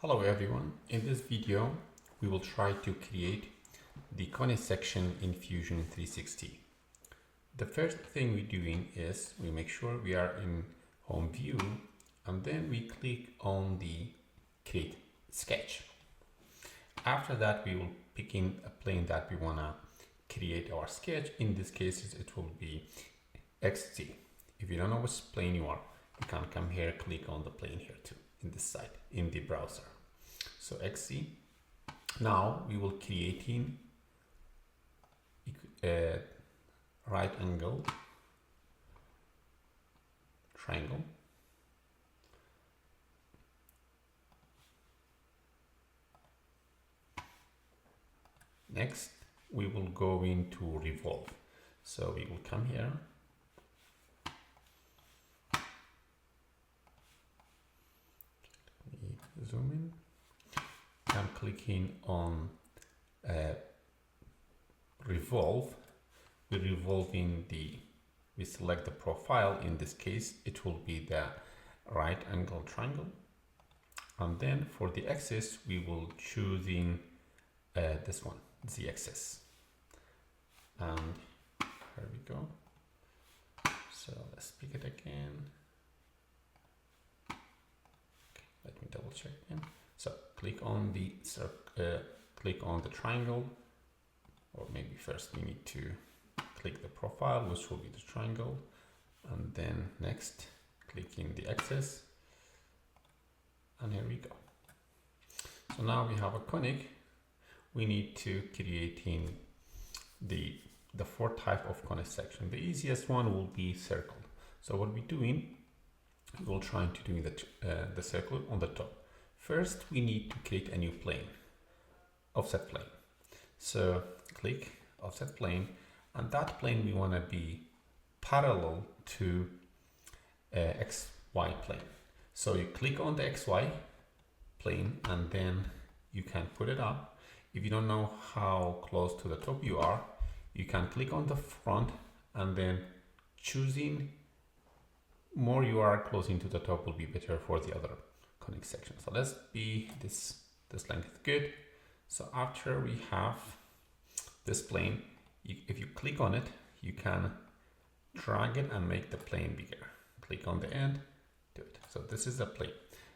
Hello everyone, in this video we will try to create the Conic section in Fusion 360. The first thing we're doing is we make sure we are in home view and then we click on the create sketch. After that we will pick in a plane that we want to create our sketch. In this case it will be XZ. If you don't know which plane you are, you can come here, click on the plane here too in this side in the browser. So XZ. Now we will create in right angle triangle. Next we will go into revolve. So we will come here. Zoom in. I'm clicking on revolve. We select the profile. In this case, it will be the right angle triangle. And then for the axis, we will choose in this one, the axis. And here we go. So let's pick it again. Let me double check again. So click on the triangle, or maybe first we need to click the profile, which will be the triangle, and then next click in the axis, and here we go. So now we have a conic. We need to create in the fourth type of conic section. The easiest one will be circle. So what we're doing, we'll try to do the circle on the top. First, we need to create a new plane, offset plane. So click offset plane, and that plane we want to be parallel to XY plane. So you click on the XY plane and then you can put it up. If you don't know how close to the top you are, you can click on the front and then choosing more you are closing to the top will be better for the other conic section. So let's be this length is good. So after we have this plane, if you click on it, you can drag it and make the plane bigger. Click on the end, do it. So this is the plane.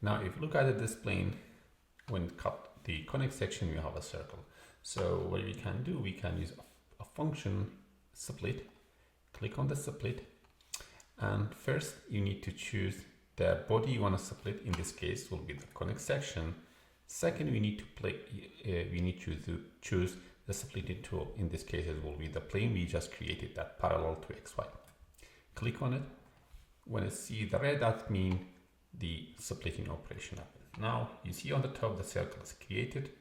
Now if you look at this plane, when cut the conic section, you have a circle. So what we can do, we can use a function split. Click on the split. And first you need to choose the body you want to split. In this case will be the conic section. Second, we need to choose the splitting tool. In this case it will be the plane we just created that parallel to XY. Click on it. When you see the red, that means the splitting operation happened. Now you see on the top the circle is created.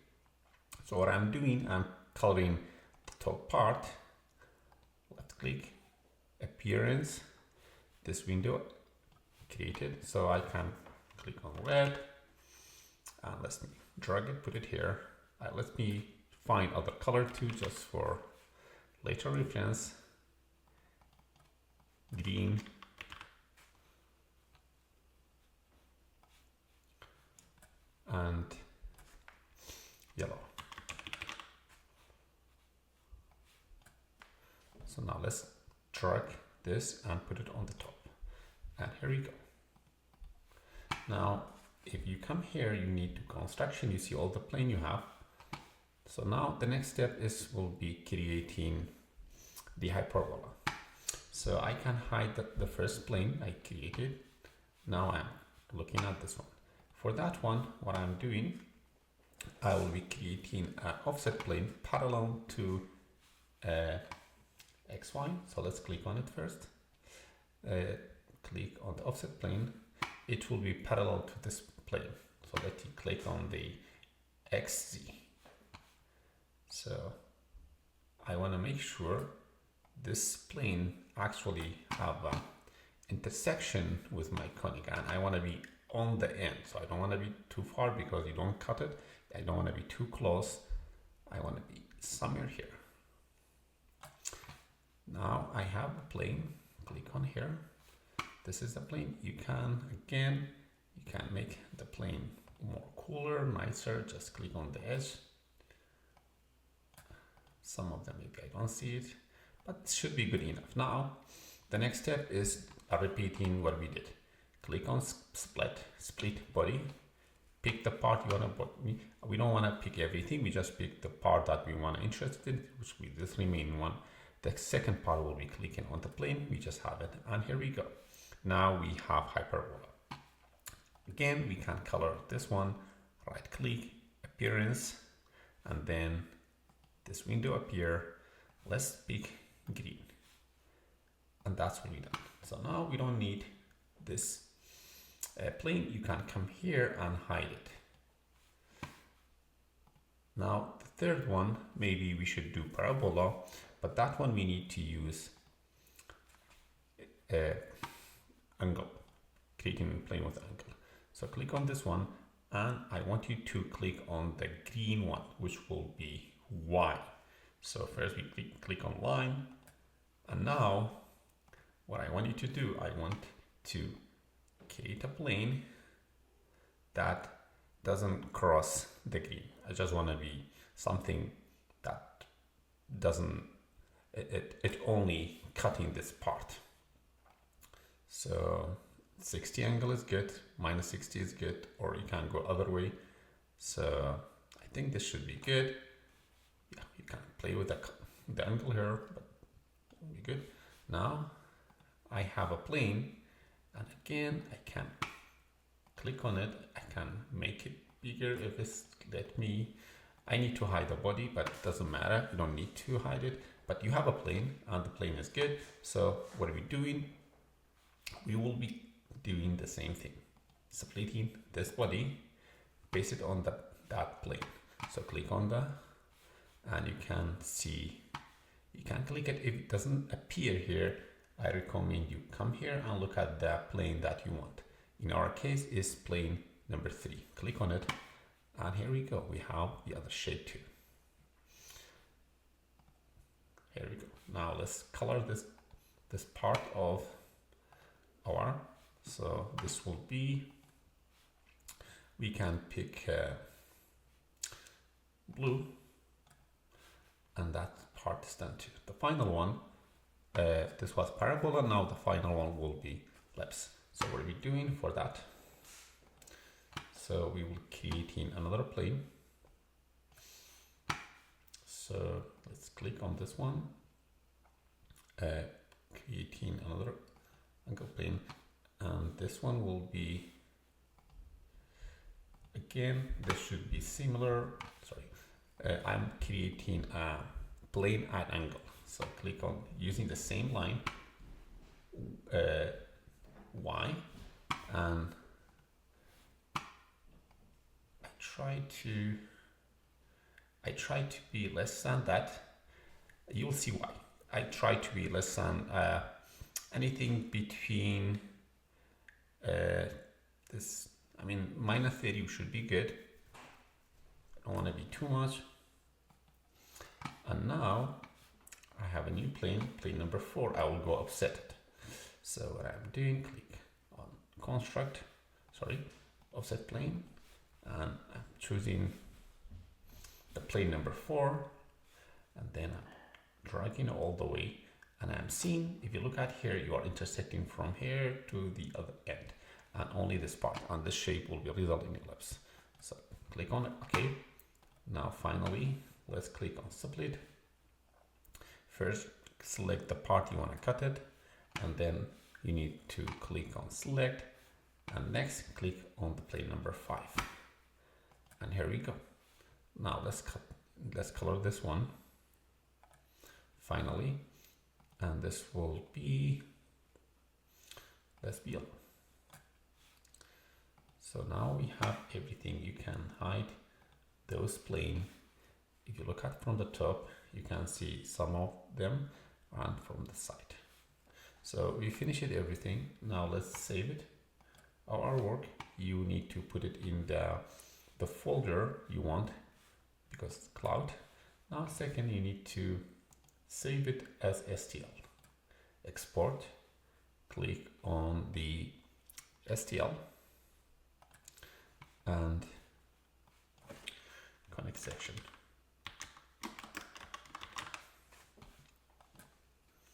So what I'm doing, I'm coloring the top part. Let's click appearance. This window created, so I can click on red and let me drag it, put it here. Let me find other color too, just for later reference. Green, and yellow. So now let's drag this and put it on the top, and here we go. Now if you come here, you need to construction, you see all the plane you have. So now the next step will be creating the hyperbola. So I can hide the first plane I created. Now I'm looking at this one. For that one, what I'm doing, I will be creating an offset plane parallel to XY. So let's click on it first. Click on the offset plane. It will be parallel to this plane. So let me click on the XZ. So I want to make sure this plane actually have an intersection with my conic, and I want to be on the end. So I don't want to be too far because you don't cut it. I don't want to be too close. I want to be somewhere here. Now I have a plane. Click on here. This is the plane. You can make the plane more cooler better, nicer, just click on the edge. Some of them maybe I don't see it, but it should be good enough. Now, the next step is repeating what we did. Click on split body, pick the part you want to, we don't want to pick everything, we just pick the part that we want to interested in, which will be this remaining one. The second part will be clicking on the plane, we just have it, and here we go. Now we have hyperbola. Again, we can color this one, right click, appearance, and then this window appear. Let's pick green, and that's what we done. So now we don't need this plane. You can come here and hide it. Now the third one, maybe we should do parabola, but that one we need to use angle, creating a plane with angle. So click on this one, and I want you to click on the green one, which will be Y. So first we click on line, and now what I want you to do, I want to create a plane that doesn't cross the green. I just want to be something that doesn't, it only cutting this part. So 60 angle is good, minus 60 is good, or you can go other way. So I think this should be good. Yeah, you can play with the angle here, but it'll be good. Now I have a plane, and again I can click on it. I can make it bigger if it's let me. I need to hide the body, but it doesn't matter. You don't need to hide it, but you have a plane, and the plane is good. So what are we doing? We will be doing the same thing, splitting this body, paste it on that plane. So click on the, and you can see, you can click it. If it doesn't appear here, I recommend you come here and look at the plane that you want. In our case is plane number 3. Click on it, and here we go. We have the other shape too. Here we go. Now let's color this part of our, so this will be, we can pick blue, and that part is done too. The final one, this was parabola, now the final one will be ellipse. So what are we doing for that? So we will create in another plane. So let's click on this one, creating another angle plane, and this one will be, again, this should be similar. Sorry, I'm creating a plane at angle. So click on using the same line, Y, and I try to be less than that. You'll see why. I try to be less than anything between this. I mean, minus 30 should be good. I don't want to be too much. And now I have a new plane, plane number 4. I will go offset it. So what I'm doing, click on construct, offset plane, and I'm choosing the plane number 4, and then I'm dragging all the way, and I'm seeing, if you look at here, you are intersecting from here to the other end, and only this part, and this shape will be resulting in ellipse. So click on it, okay. Now finally, let's click on split. First, select the part you want to cut it, and then you need to click on select, and next click on the plane number 5. And here we go. Now let's color this one finally, and this will be, let's be yellow. So now we have everything. You can hide those plane. If you look at from the top, you can see some of them, and from the side. So we finished everything. Now let's save it. Our work, you need to put it in the folder you want, because it's cloud. Now second, you need to save it as STL. Export, click on the STL, and section.